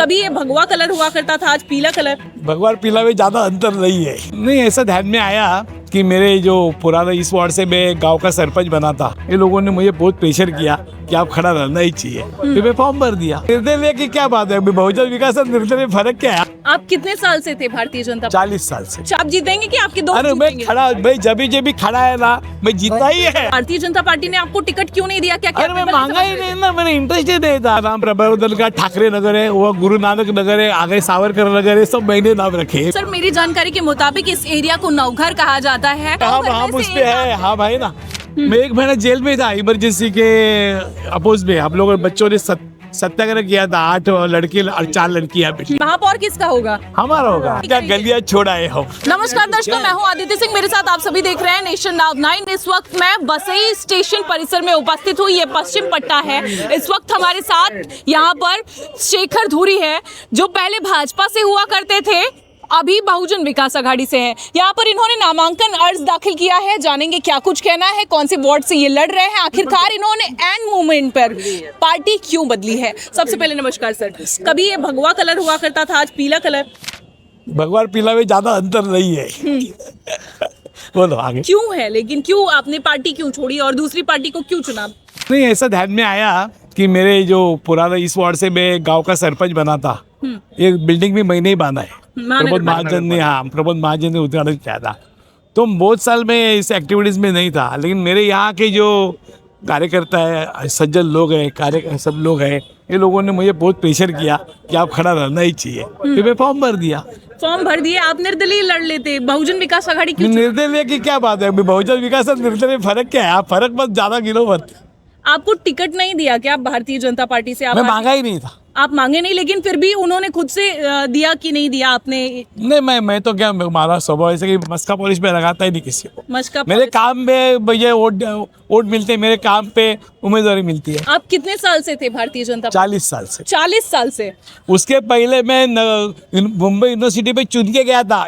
कभी ये भगवा कलर हुआ करता था, आज पीला कलर। भगवान पीला में ज्यादा अंतर नहीं है। नहीं, ऐसा ध्यान में आया कि मेरे जो पुराना इस वार्ड से मैं गांव का सरपंच बना था, ये लोगों ने मुझे बहुत प्रेशर किया कि आप खड़ा रहना ही चाहिए। फिर मैं फॉर्म भर दिया। निर्दलीय की क्या बात है, बहुजन विकास और निर्दलीय में फर्क क्या है? आप कितने साल से थे भारतीय जनता पार्टी? 40 साल से। अच्छा, आप जीतेंगे कि आपके दोस्त अरे मैं जीतेंगे? खड़ा, मैं जब भी खड़ा है ना, मैं जीता ही है। भारतीय जनता पार्टी ने आपको टिकट क्यों नहीं दिया? क्या अरे मैं मांगा ही नहीं ना, मैंने इंटरेस्ट ही नहीं था। राम प्रबोधन का ठाकरे नगर है, वो गुरु नानक नगर है, आगे सावरकर नगर है, सब मैंने नाम रखे। सर, मेरी जानकारी के मुताबिक इस एरिया को नवघर कहा जाता है। हम उस पे है। हाँ भाई ना, मैं 1 महीना जेल में था इमरजेंसी के अपोज में। हम लोगों बच्चों ने सत्याग्रह किया था। 8 लड़के और 4 लड़कियां बेटी। महापौर किसका होगा? हमारा होगा। क्या गलियां छोड़ा है हम। नमस्कार दर्शकों, मैं हूं आदित्य सिंह, मेरे साथ आप सभी देख रहे हैं नेशन नाउ 9। इस वक्त मैं बसई स्टेशन परिसर में उपस्थित हूं। ये पश्चिम पट्टा है। इस वक्त हमारे साथ यहाँ पर शेखर धूरी है, जो पहले भाजपा से हुआ करते थे, अभी बहुजन विकास आघाड़ी से है। यहाँ पर इन्होंने नामांकन अर्ज दाखिल किया है। जानेंगे क्या कुछ कहना है, कौन से वार्ड से ये लड़ रहे हैं, आखिरकार इन्होंने एंड मोमेंट पर पार्टी क्यों बदली है। सबसे पहले नमस्कार सर, कभी ये भगवा कलर हुआ करता था, आज पीला कलर। भगवान पीला में ज्यादा अंतर नहीं है। बोलो आगे। क्यों है, लेकिन क्यों आपने पार्टी क्यों छोड़ी और दूसरी पार्टी को क्यों चुना? नहीं, ऐसा ध्यान में आया कि मेरे जो पुराना इस वार्ड से मैं गांव का सरपंच बना था, एक बिल्डिंग भी मैंने ही बांधा है। प्रबोध महाजन ने उद्घाटन किया था। तो बहुत साल में इस एक्टिविटीज में नहीं था, लेकिन मेरे यहाँ के जो कार्यकर्ता है, सज्जन लोग हैं, सब लोग हैं, ये लोगों ने मुझे बहुत प्रेशर किया कि आप खड़ा रहना ही चाहिए। फिर मैं फॉर्म भर दिया। फॉर्म भर दिए। आप निर्दलीय लड़ लेते, बहुजन विकास आघाड़ी क्यों? निर्दलीय की क्या बात है, बहुजन विकास और निर्दलीय में फर्क क्या है? आप फर्क मत ज्यादा गिनो मत। आपको टिकट नहीं दिया क्या भारतीय जनता पार्टी से? मैं मांगा ही नहीं था। आप मांगे नहीं, लेकिन फिर भी उन्होंने खुद से दिया कि नहीं दिया आपने? नहीं, मैं तो क्या, हमारा स्वभाव ऐसे कि मस्का पॉलिश में लगाता ही नहीं किसी को। मस्का मेरे काम में भैया वोट मिलते हैं, मेरे काम पे उम्मीदवारी मिलती है। आप कितने साल से थे भारतीय जनता पार्टी? 40 साल से। 40 साल से। उसके पहले मैं मुंबई यूनिवर्सिटी पे चुन के गया था।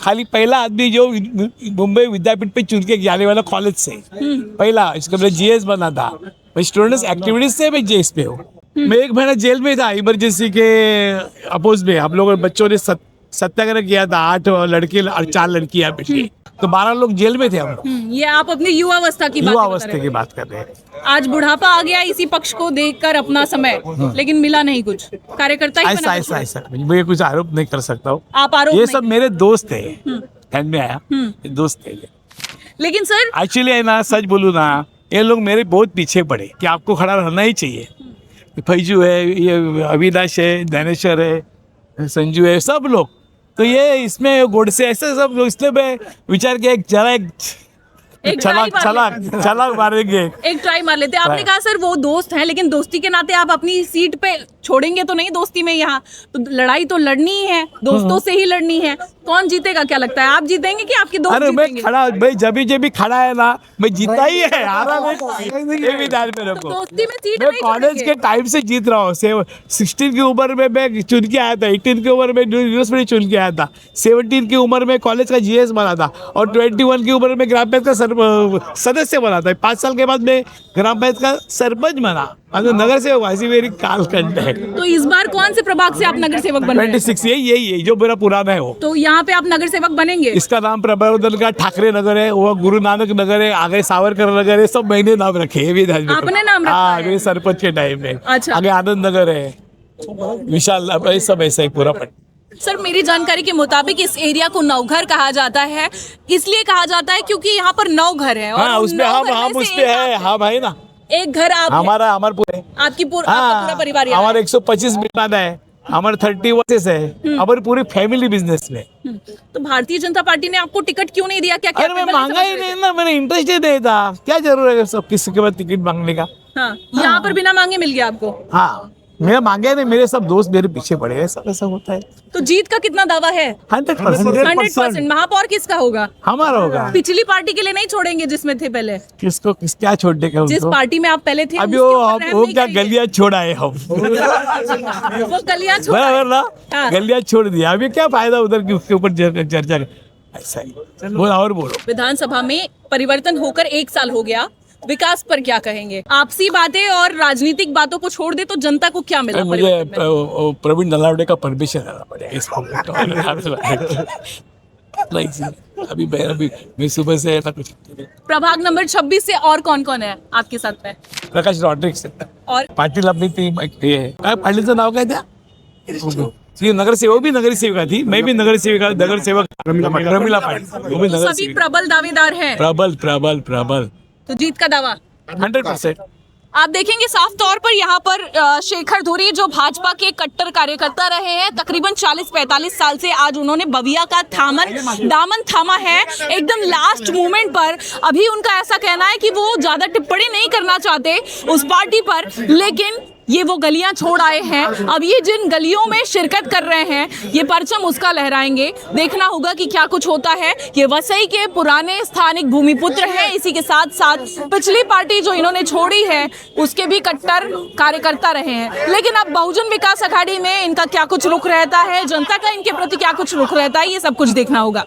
खाली पहला आदमी जो मुंबई विद्यापीठ पे चुन के जाने वाला कॉलेज से, पहला। इसके बाद GS बना था। स्टूडेंट्स एक्टिविटीज से मैं GS पे हूँ। मैं 1 महीना जेल में था इमरजेंसी के अपोज में। हम लोग बच्चों ने सत्याग्रह किया था। 8 लड़के और 4 लड़कियां बेटी। तो 12 लोग जेल में थे हम। ये आप अपनी युवावस्था की बात कर रहे हैं। आज बुढ़ापा आ गया इसी पक्ष को देखकर अपना समय, लेकिन मिला नहीं कुछ। कार्यकर्ता ही बना कुछ। ऐसा मैं कुछ आरोप नहीं कर सकता हूँ। आप आरोप? ये सब मेरे दोस्त है। ध्यान में आया, दोस्त है। लेकिन सर एक्चुअली है ना, सच बोलूँ ना, ये लोग मेरे बहुत पीछे पड़े कि आपको खड़ा रहना ही चाहिए। फैजू है, ये अविनाश है, ज्ञानेश्वर है, संजू है, सब लोग। तो ये इसमें गोडसे ऐसे सब लोग, इसलिए मैं विचार किया एक छलाक मारेंगे, एक ट्राई मार लेते। आपने कहा सर वो दोस्त हैं, लेकिन दोस्ती के नाते आप अपनी सीट पे छोड़ेंगे तो नहीं दोस्ती में? यहाँ तो लड़ाई तो लड़नी ही है, दोस्तों से ही लड़नी है। कौन जीतेगा, क्या लगता है? आप जीतेंगे कि आपके दोस्त जीतेंगे? मैं खड़ा, भाई जब भी खड़ा है ना, मैं जीता ही है। दोस्ती में सीट मैं कॉलेज के टाइम से जीत रहा हूँ। 16 की उम्र में मैं चुन के आया था, 18 की उम्र में यूनिवर्सिटी चुन के आया था, 17 की उम्र में कॉलेज का GS बना था, और 21 की उम्र में ग्राम पंचायत का सदस्य बना था। 5 साल के बाद मैं ग्राम पंचायत का सरपंच बना, नगर सेवक। ऐसी मेरी कालखंड है। तो इस बार कौन से प्रभाग से आप नगर सेवक बन रहे हैं? 26 यही जो मेरा पुराना है वो। तो यहाँ पे आप नगर सेवक बनेंगे? इसका नाम प्रबोधन का ठाकरे नगर है, वो गुरु नानक नगर है, आगे सावरकर नगर है, सब मैंने नाम रखे। आपने नाम रखा है? मेरे सरपंच के टाइम में। अच्छा। आगे आनंद नगर है, विशाल, सब ऐसा ही पूरा। सर, मेरी जानकारी के मुताबिक इस एरिया को नवघर कहा जाता है। इसलिए कहा जाता है क्योंकि यहाँ पर 9 घर है। हाँ, उसमें हम उस पे है। हाँ भाई ना, एक घर आप हमारा पूरे, आपका पूरा परिवार हमारा 125 मकान है, हमारे 30 वर्सेस है, हमारे पूरी फैमिली बिजनेस में। तो भारतीय जनता पार्टी ने आपको टिकट क्यों नहीं दिया? क्या? अरे मैं मांगा ही नहीं ना, मैंने इंटरेस्ट ही नहीं था। क्या जरूरत है सब किसी के बाद टिकट मांगने का? हाँ, यहाँ पर बिना मांगे मिल गया आपको? हाँ, मैं मांगे नहीं, मेरे सब दोस्त मेरे पीछे पड़े हैं, सब ऐसा होता है। तो जीत का कितना दावा है? 100%। महापौर किसका होगा? हमारा होगा। पिछली पार्टी के लिए नहीं छोड़ेंगे जिसमें थे पहले? क्या छोड़ने का? जिस पार्टी में आप पहले थे, अभी वो क्या गलियां छोड़ा है हम। वो गलियां छोड़ा बराबर ना, गलियां छोड़ दिया। अभी क्या फायदा उधर की, उसके ऊपर चर्चा? ऐसा ही बोलो। और बोलो। विधानसभा में परिवर्तन होकर 1 साल हो गया, विकास पर क्या कहेंगे? आपसी बातें और राजनीतिक बातों को छोड़ दे तो जनता को क्या मिला? मुझे प्रवीण नलावड़े का परमिशन लेना पड़ेगा इसको। अभी मैं सुबह से ना कुछ। प्रभाग नंबर 26 से और कौन कौन है आपके साथ में? प्रकाश रॉड्रिक्स और पाटील अपनी टीम ये है। काय पाटीलचं नाव काय त्या? ती नगरसेवक भी नगर सेविका थी, मैं भी नगर सेवक रमीला पाटील, वो भी नगर सभी प्रबल दावेदार हैं। प्रबल तो जीत का दावा 100%। आप देखेंगे साफ तौर पर यहाँ पर शेखर धूरी जो भाजपा के कट्टर कार्यकर्ता रहे हैं, तकरीबन 40-45 साल से आज उन्होंने बविया का दामन थामा है एकदम लास्ट मोमेंट पर। अभी उनका ऐसा कहना है कि वो ज्यादा टिप्पणी नहीं करना चाहते उस पार्टी पर, लेकिन ये वो गलियां छोड़ आए हैं। अब ये जिन गलियों में शिरकत कर रहे हैं ये परचम उसका लहराएंगे। देखना होगा कि क्या कुछ होता है। ये वसई के पुराने स्थानिक भूमिपुत्र हैं, इसी के साथ साथ पिछली पार्टी जो इन्होंने छोड़ी है उसके भी कट्टर कार्यकर्ता रहे हैं। लेकिन अब बहुजन विकास अघाड़ी में इनका क्या कुछ रुख रहता है, जनता का इनके प्रति क्या कुछ रुख रहता है, ये सब कुछ देखना होगा।